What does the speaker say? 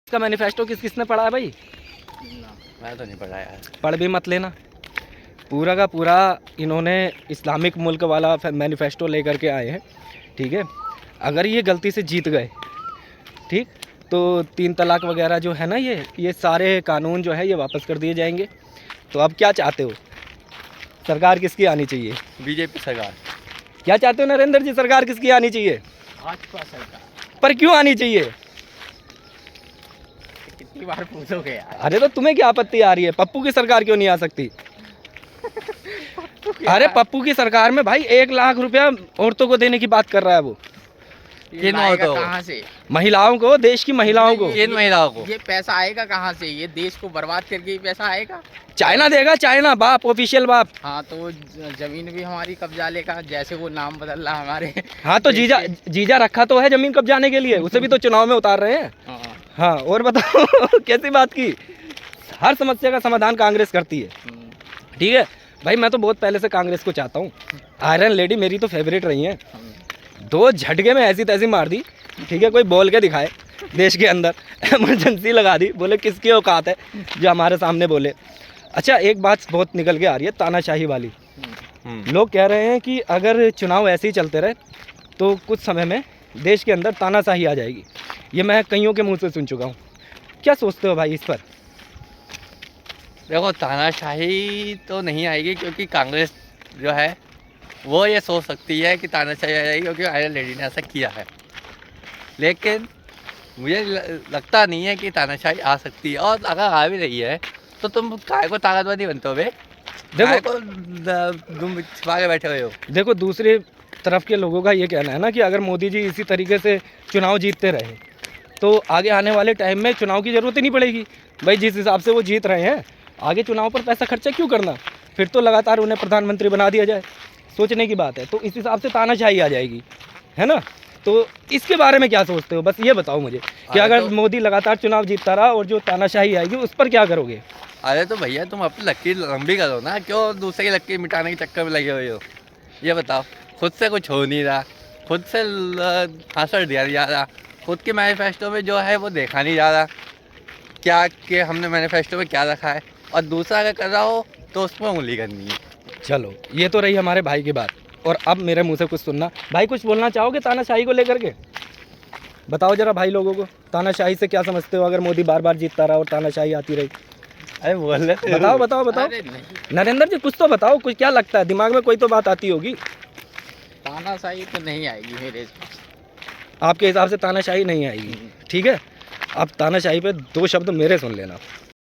इसका मैनिफेस्टो किसने पढ़ा है भाई? मैं तो नहीं पढ़ा यार। पढ़ भी मत लेना। पूरा का पूरा इन्होंने इस्लामिक मुल्क वाला मैनिफेस्टो लेकर के आए हैं, ठीक है। अगर ये गलती से जीत गए, ठीक, तो 3 तलाक वगैरह जो है ना, ये सारे कानून जो है ये वापस कर दिए जाएंगे। तो अब क्या चाहते हो, सरकार किसकी आनी चाहिए? बीजेपी सरकार। क्या चाहते हो नरेंद्र जी, सरकार किसकी आनी चाहिए? भाजपा सरकार। पर क्यों आनी चाहिए? कितनी बार पूछोगे यार? अरे तो तुम्हें क्या आपत्ति आ रही है? पप्पू की सरकार क्यों नहीं आ सकती? अरे पप्पू की सरकार में भाई 1 लाख रुपया औरतों को देने की बात कर रहा है वो। किन औरतों को? कहाँ से? महिलाओं को, देश की महिलाओं को। किन महिलाओं को? ये पैसा आएगा कहाँ से? ये देश को बर्बाद करके ही पैसा आएगा। चाइना देगा, चाइना बाप, ऑफिशियल बाप। हाँ तो वो जमीन भी हमारी कब्जा लेगा, जैसे वो नाम बदल रहा हमारे। हाँ तो जीजा रखा तो है जमीन कब्जाने के लिए, उसे भी तो चुनाव में उतार रहे हैं। हाँ और बताओ कैसी बात की? हर समस्या का समाधान कांग्रेस करती है, ठीक है भाई। मैं तो बहुत पहले से कांग्रेस को चाहता हूँ। आयरन लेडी मेरी तो फेवरेट रही है। 2 झटके में ऐसी तैसी मार दी, ठीक है। कोई बोल के दिखाए देश के अंदर, इमरजेंसी लगा दी, बोले किसकी औकात है जो हमारे सामने बोले। अच्छा एक बात बहुत निकल के आ रही है, तानाशाही वाली। लोग कह रहे हैं कि अगर चुनाव ऐसे ही चलते रहे तो कुछ समय में देश के अंदर तानाशाही आ जाएगी। ये मैं कईयों के मुंह से सुन चुका हूँ। क्या सोचते हो भाई इस पर? देखो, तानाशाही तो नहीं आएगी, क्योंकि कांग्रेस जो है वो ये सोच सकती है कि तानाशाही आ जाएगी, क्योंकि आयरन लेडी ने ऐसा किया है। लेकिन मुझे लगता नहीं है कि तानाशाही आ सकती है। और अगर आ भी रही है तो तुम काय को ताकतवर नहीं बनते हो बे? देखो तुम छिपा के बैठे हुए हो। देखो दूसरी तरफ के लोगों का ये कहना है ना कि अगर मोदी जी इसी तरीके से चुनाव जीतते रहे तो आगे आने वाले टाइम में चुनाव की ज़रूरत ही नहीं पड़ेगी। भाई जिस हिसाब से वो जीत रहे हैं, आगे चुनाव पर पैसा खर्चा क्यों करना? फिर तो लगातार उन्हें प्रधानमंत्री बना दिया जाए। सोचने की बात है। तो इस हिसाब से तानाशाही आ जाएगी, है ना। तो इसके बारे में क्या सोचते हो, बस ये बताओ मुझे कि अगर मोदी लगातार चुनाव जीतता रहा और जो तानाशाही आएगी उस पर क्या करोगे? अरे तो भैया तुम अपनी लकीर लंबी करो ना, क्यों दूसरे की लकीर मिटाने के चक्कर में लगे हुए हो? ये बताओ, खुद से कुछ हो नहीं रहा, खुद से हासिल दिया जा रहा, खुद के मैनिफेस्टो में जो है वो देखा नहीं जा रहा क्या कि हमने मैनिफेस्टो में क्या रखा है, और दूसरा अगर कर रहा हो तो उसमें उंगली करनी है। चलो ये तो रही हमारे भाई की बात, और अब मेरे मुंह से कुछ सुनना। भाई कुछ बोलना चाहोगे तानाशाही को लेकर के? बताओ जरा भाई लोगों को, तानाशाही से क्या समझते हो अगर मोदी बार बार जीतता रहा और तानाशाही आती रही? अरे बोल रहे, बताओ बताओ बताओ नरेंद्र जी, कुछ तो बताओ, कुछ क्या लगता है दिमाग में, कोई तो बात आती होगी। तानाशाही तो नहीं आएगी मेरे हिसाब से। आपके हिसाब से तानाशाही नहीं आएगी, ठीक है। अब तानाशाही पे 2 शब्द मेरे सुन लेना।